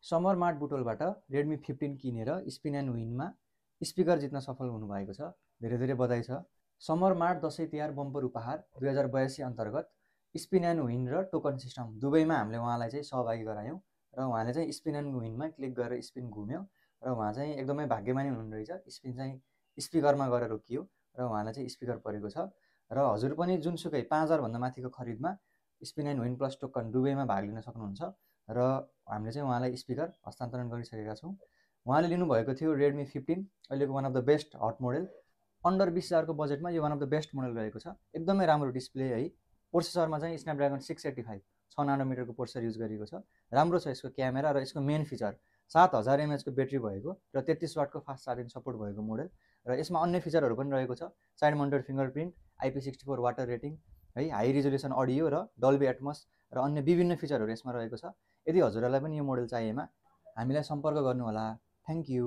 Summer mart बुटोलबाट Redmi 15 किनेर spin and विनमा speaker जित्न सफल हुनुभएको छ। धेरै धेरै बधाई छ। Summer mart Dashain Tihar bumper उपहार 2082 अन्तर्गत स्पिन एन्ड विन र टोकन सिस्टम दुवैमा हामीले उहाँलाई चाहिँ सहभागी गरायौँ र उहाँले चाहिँ स्पिन एन्ड विनमा क्लिक गरेर स्पिन घुम्यो र उहाँ चाहिँ एकदमै भाग्यमानी हुनुहुँदो रहेछ। स्पिन चाहिँ स्पिकरमा गएर रोकियो र उहाँलाई चाहिँ स्पिकर परेको छ। र हजुर पनि जुनसुकै 5000 भन्दा माथिको खरिदमा spin and win plus token दुवैमा भाग लिन सक्नुहुन्छ र हामीले चाहिँ उहाँलाई स्पिकर हस्तान्तरण गरिसकेका छौँ। उहाँले लिनुभएको थियो रेडमी 15, अहिलेको one of the best hot model. Under 20,000 को बजेटमा यो one of the best model रहेको छ। एकदमै राम्रो डिस्प्ले है। प्रोसेसरमा चाहिँ स्न्यापड्रागन 685 6 नानोमिटरको प्रोसेसर युज गरिएको छ। राम्रो छ यसको क्यामेरा र यसको मेन फिचर 7000 mAh को ब्याट्री भएको र 33 वाटको फास्ट चार्जिङ सपोर्ट भएको मोडल र यसमा अन्य फिचरहरू पनि रहेको छ। Side mounted fingerprint, IP64 water rating है, हाई रिजोल्युसन अडियो र डल्बी एटमस र अन्य विभिन्न फिचरहरू यसमा रहेको छ। यदि हजुरहरूलाई पनि यो मोडल चाहिएमा हामीलाई सम्पर्क गर्नुहोला। Thank you.